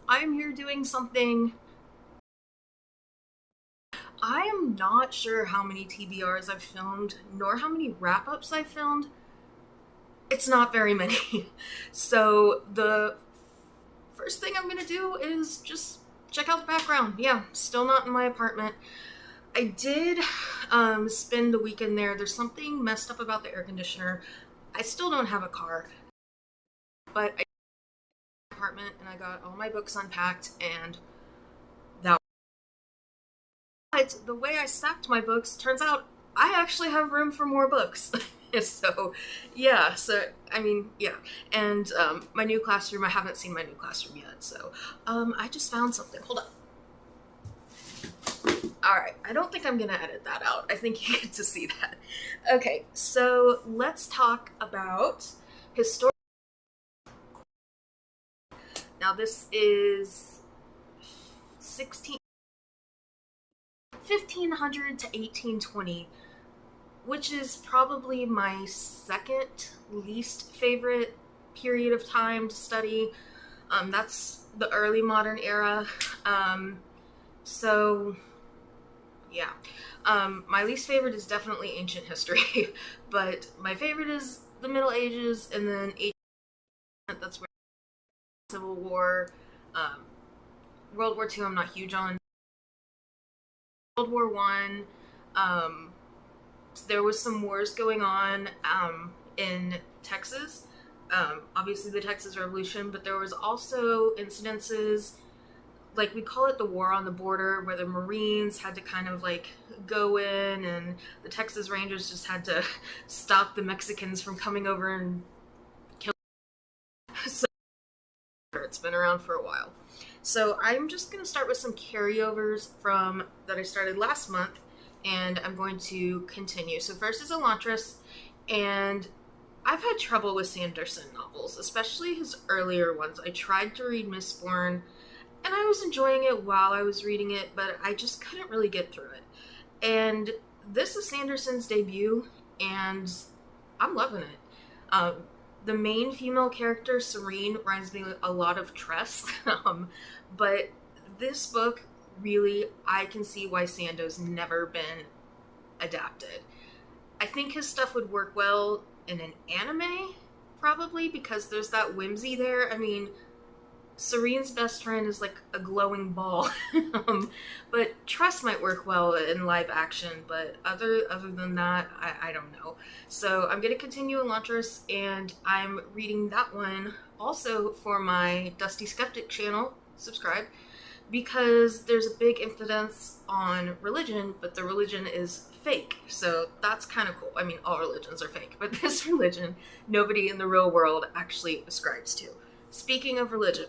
I'm here doing something. I am not sure how many TBRs I've filmed, nor how many wrap-ups I've filmed. It's not very many. So the first thing I'm gonna do is just check out the background. Yeah, still not in my apartment. I did spend the weekend there. There's something messed up about the air conditioner. I still don't have a car, but I apartment and I got all my books unpacked and that. But the way I stacked my books, turns out I actually have room for more books. So, yeah, yeah. And my new classroom, I haven't seen my new classroom yet. So, I just found something. Hold up. All right, I don't think I'm gonna edit that out. I think you get to see that. Okay, so let's talk about historical. Now, this is 1500 to 1820, which is probably my second least favorite period of time to study. That's the early modern era. So, yeah. My least favorite is definitely ancient history, but my favorite is the Middle Ages, and then 1800, that's where Civil War, um, World War II I'm not huge on. World War One, there was some wars going on in Texas. Obviously, the Texas Revolution, but there was also incidences, like we call it the War on the Border, where the Marines had to kind of like go in, and the Texas Rangers just had to stop the Mexicans from coming over and killing. So it's been around for a while. So I'm just going to start with some carryovers from that I started last month, and I'm going to continue. So first is Elantris, and I've had trouble with Sanderson novels, especially his earlier ones. I tried to read Mistborn, and I was enjoying it while I was reading it, but I just couldn't really get through it. And this is Sanderson's debut, and I'm loving it. The main female character, Serene, reminds me a lot of Tress, but this book, really, I can see why Sando's never been adapted. I think his stuff would work well in an anime, probably, because there's that whimsy there. I mean, Serene's best friend is like a glowing ball. But Trust might work well in live action, but other than that, I don't know. So I'm going to continue Elantris, and I'm reading that one also for my Dusty Skeptic channel. Subscribe. Because there's a big emphasis on religion, but the religion is fake. So that's kind of cool. I mean, all religions are fake, but this religion, nobody in the real world actually ascribes to. Speaking of religion,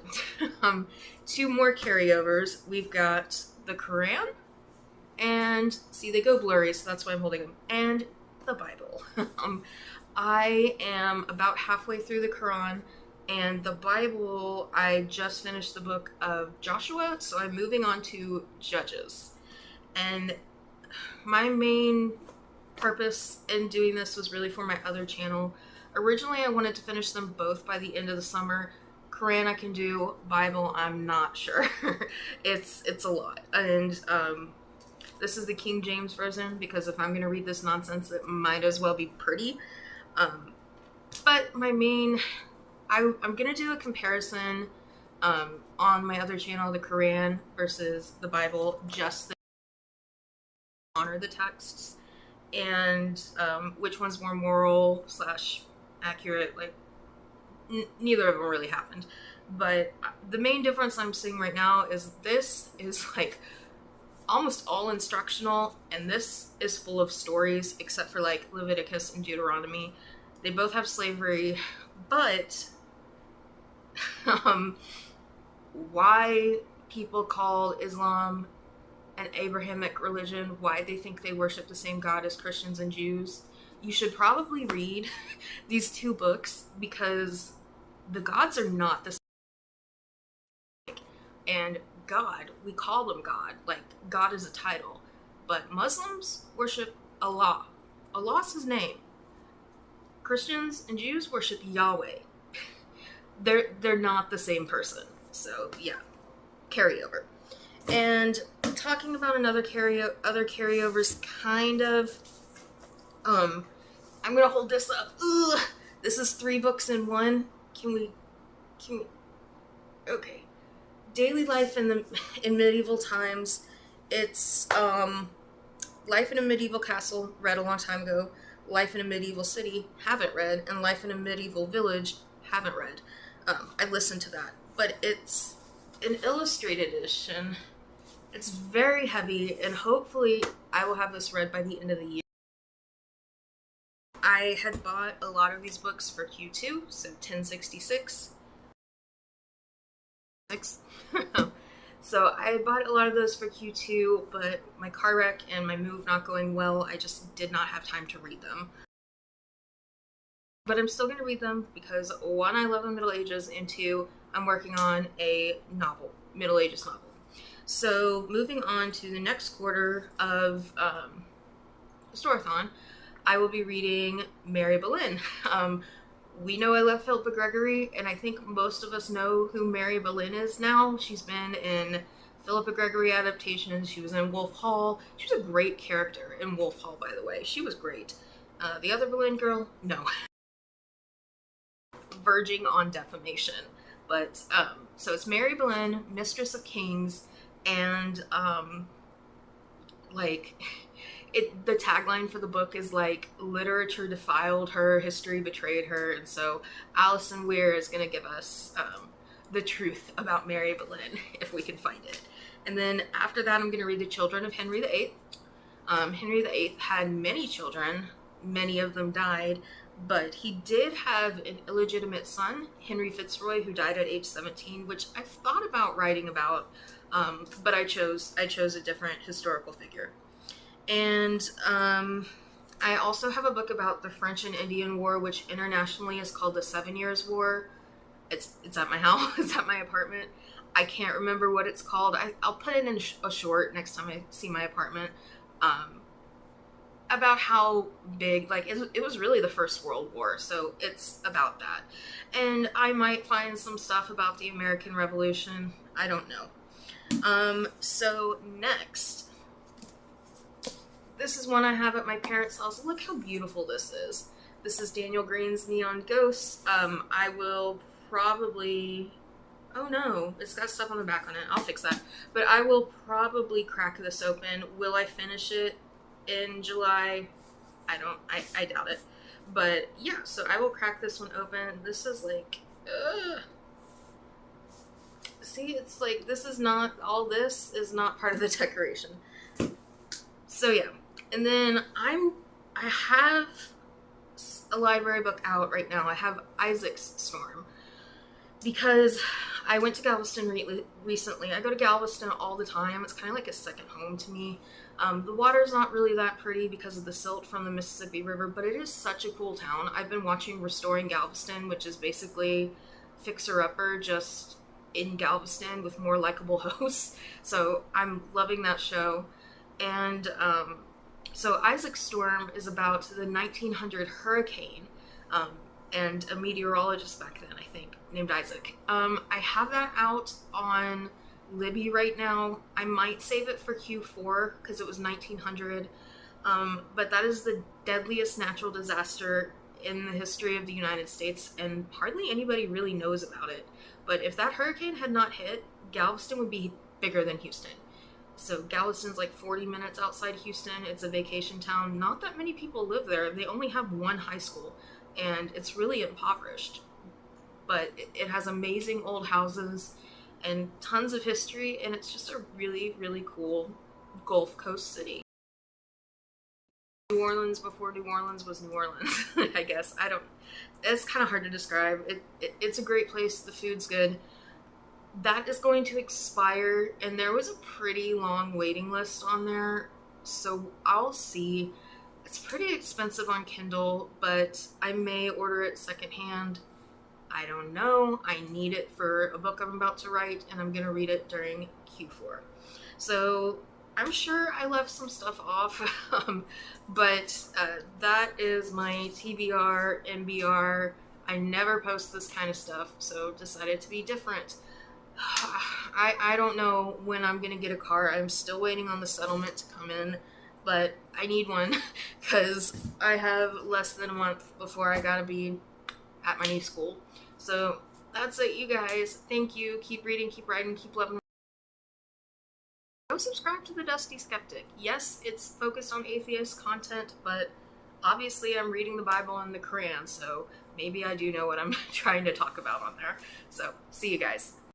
two more carryovers. We've got the Quran, and see, they go blurry, so that's why I'm holding them, and the Bible. I am about halfway through the Quran, and the Bible, I just finished the book of Joshua, so I'm moving on to Judges. And my main purpose in doing this was really for my other channel. Originally, I wanted to finish them both by the end of the summer. Quran I can do, Bible I'm not sure. It's a lot. And this is the King James version, because if I'm going to read this nonsense, it might as well be pretty. But my main... I'm going to do a comparison on my other channel, the Quran versus the Bible, just to honor the texts, and which one's more moral / accurate. Like, neither of them really happened. But the main difference I'm seeing right now is this is like almost all instructional, and this is full of stories, except for like Leviticus and Deuteronomy. They both have slavery, but why people call Islam an Abrahamic religion, why they think they worship the same God as Christians and Jews. You should probably read these two books, because the gods are not the same. And God, we call them God, like God is a title. But Muslims worship Allah. Allah's his name. Christians and Jews worship Yahweh. They're not the same person. So yeah, carryover. And talking about other carryovers, kind of, I'm gonna hold this up. Ugh. This is 3 books in one. Can we, okay. Daily Life in Medieval Times. It's, Life in a Medieval Castle, read a long time ago. Life in a Medieval City, haven't read. And Life in a Medieval Village, haven't read. I listened to that. But it's an illustrated edition. It's very heavy, and hopefully I will have this read by the end of the year. I had bought a lot of these books for Q2, so 1066. So I bought a lot of those for Q2, but my car wreck and my move not going well, I just did not have time to read them. But I'm still going to read them because 1, I love the Middle Ages, and 2, I'm working on a novel, Middle Ages novel. So moving on to the next quarter of Historathon, I will be reading Mary Boleyn. We know I love Philippa Gregory, and I think most of us know who Mary Boleyn is now. She's been in Philippa Gregory adaptations. She was in Wolf Hall. She was a great character in Wolf Hall, by the way. She was great. The other Boleyn girl, no. Verging on defamation. But, so it's Mary Boleyn, Mistress of Kings, and, the tagline for the book is like, literature defiled her, history betrayed her, and so Alison Weir is going to give us the truth about Mary Boleyn, if we can find it. And then after that, I'm going to read The Children of Henry VIII. Henry VIII had many children, many of them died, but he did have an illegitimate son, Henry Fitzroy, who died at age 17, which I've thought about writing about, but I chose a different historical figure. And I also have a book about the French and Indian War, which internationally is called the 7 Years' War. It's at my house. It's at my apartment. I can't remember what it's called. I'll put it in a short next time I see my apartment. About how big, it was really the First World War, so it's about that. And I might find some stuff about the American Revolution. I don't know. So next, this is one I have at my parents' house. Look how beautiful this is. This is Daniel Greene's Neon Ghosts. I will probably... Oh no, it's got stuff on the back on it. I'll fix that. But I will probably crack this open. Will I finish it in July? I doubt it. But yeah, so I will crack this one open. This is like... See, it's like, this is not... All this is not part of the decoration. So yeah. And then I have a library book out right now. I have Isaac's Storm because I went to Galveston recently. I go to Galveston all the time. It's kind of like a second home to me. The water's not really that pretty because of the silt from the Mississippi River, but it is such a cool town. I've been watching Restoring Galveston, which is basically Fixer Upper, just in Galveston with more likable hosts. So I'm loving that show. And so Isaac's Storm is about the 1900 hurricane, and a meteorologist back then, I think, named Isaac. I have that out on Libby right now. I might save it for Q4 because it was 1900, but that is the deadliest natural disaster in the history of the United States, and hardly anybody really knows about it. But if that hurricane had not hit, Galveston would be bigger than Houston. So Galveston's like 40 minutes outside Houston. It's a vacation town. Not that many people live there. They only have one high school, and it's really impoverished. But it has amazing old houses and tons of history, and it's just a really, really cool Gulf Coast city. New Orleans before New Orleans was New Orleans, I guess. It's kind of hard to describe. It's a great place. The food's good. That is going to expire, and there was a pretty long waiting list on there, so I'll see. It's pretty expensive on Kindle, but I may order it secondhand. I don't know. I need it for a book I'm about to write, and I'm going to read it during Q4. So I'm sure I left some stuff off, but that is my TBR, MBR. I never post this kind of stuff, so decided to be different. I don't know when I'm gonna get a car. I'm still waiting on the settlement to come in, but I need one because I have less than a month before I gotta be at my new school. So that's it, you guys. Thank you. Keep reading, keep writing, keep loving. Go subscribe to the Dusty Skeptic. Yes, it's focused on atheist content, but obviously I'm reading the Bible and the Quran, so maybe I do know what I'm trying to talk about on there. So, see you guys.